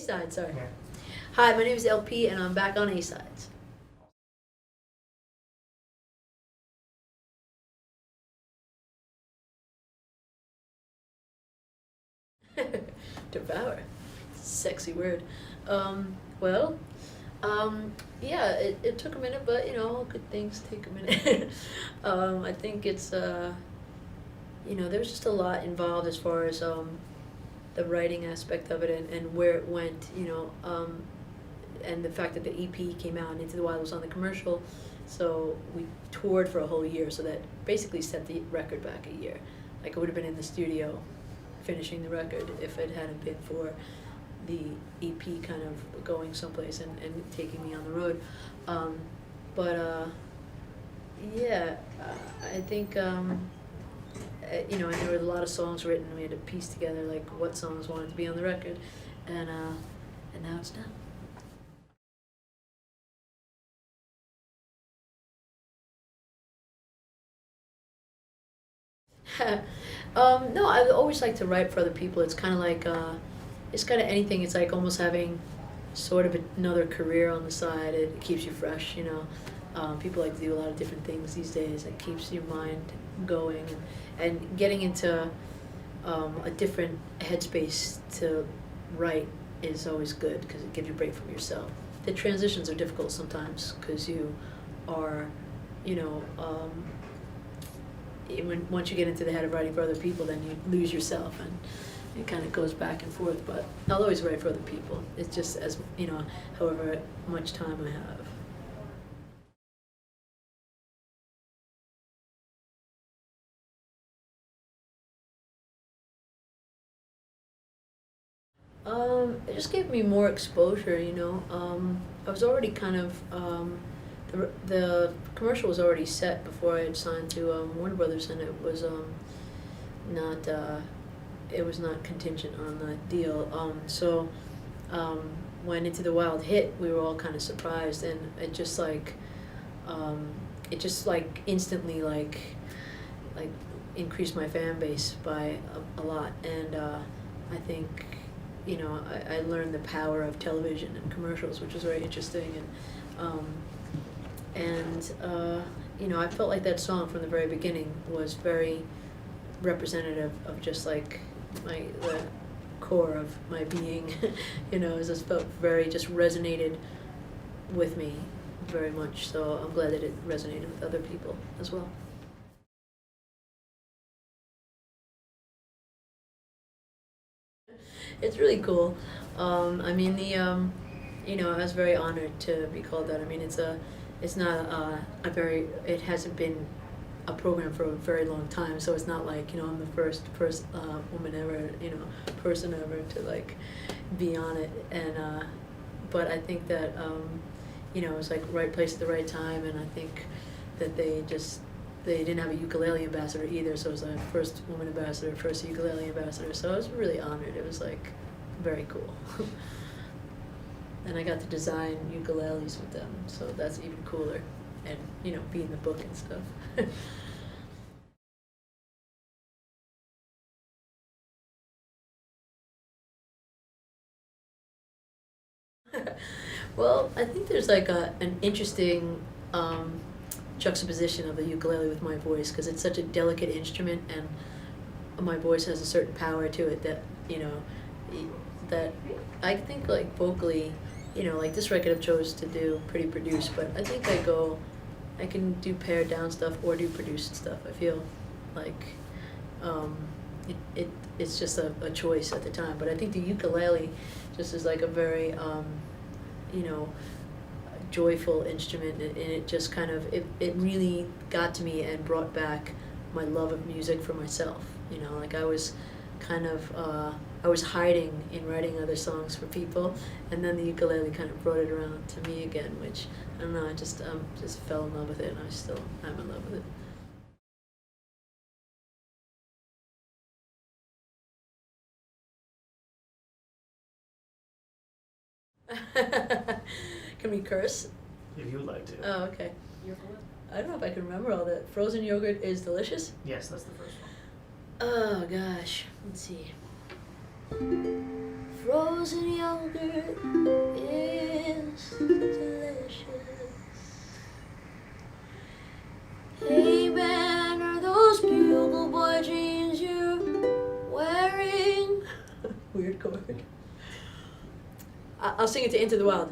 A-Sides, sorry. Yeah. Hi, my name is LP, and I'm back on A-Sides. Devour. Sexy word. Well, yeah, it took a minute, but, you know, all good things take a minute. I think it's, you know, there's just a lot involved as far as the writing aspect of it and where it went, you know, and the fact that the EP came out and Into the Wild was on the commercial, so we toured for a whole year, so that basically set the record back a year. Like, I would have been in the studio finishing the record if it hadn't been for the EP kind of going someplace and taking me on the road. Yeah, I think, you know, and there were a lot of songs written, and we had to piece together, like, what songs wanted to be on the record, and now it's done. No, I always like to write for other people. It's kind of like, it's kind of anything. It's like almost having sort of another career on the side. It keeps you fresh, you know. People like to do a lot of different things these days. It keeps your mind going, and getting into a different headspace to write is always good because it gives you a break from yourself. The transitions are difficult sometimes because you are, you know, once you get into the head of writing for other people, then you lose yourself, and it kind of goes back and forth. But I'll always write for other people. It's just as, you know, however much time I have. It just gave me more exposure, you know. I was already kind of, the commercial was already set before I had signed to Warner Brothers, and it was not, it was not contingent on the deal. So when Into the Wild hit, we were all kind of surprised, and it just like instantly like increased my fan base by a lot, and I think, you know, I learned the power of television and commercials, which was very interesting, and you know, I felt like that song from the very beginning was very representative of just like the core of my being. You know, it just felt just resonated with me very much, so I'm glad that it resonated with other people as well. It's really cool. I mean, you know, I was very honored to be called that. I mean, it's not it hasn't been a program for a very long time, so it's not like, you know, I'm the first woman ever, you know, person ever to like be on it, and but I think that, you know, it was like right place at the right time, and I think that they didn't have a ukulele ambassador either, so it was like first woman ambassador, first ukulele ambassador, so I was really honored. It was like very cool. And I got to design ukuleles with them, so that's even cooler, and, you know, be in the book and stuff. Well, I think there's like an interesting juxtaposition of the ukulele with my voice, because it's such a delicate instrument, and my voice has a certain power to it that, you know, that I think like vocally, you know, like this record I've chose to do pretty produced, but I think I can do pared down stuff or do produced stuff. I feel like it's just a choice at the time, but I think the ukulele just is like a very you know, joyful instrument, and it just kind of, it really got to me and brought back my love of music for myself. You know, like I was kind of I was hiding in writing other songs for people, and then the ukulele kind of brought it around to me again, which, I don't know, I just fell in love with it, and I'm in love with it. Can we curse? If you would like to. Oh, okay. I don't know if I can remember all that. Frozen yogurt is delicious? Yes, that's the first one. Oh gosh, let's see. frozen yogurt is delicious. Hey man, are those bugle boy jeans you're wearing? Weird chord. I'll sing it to Into the Wild.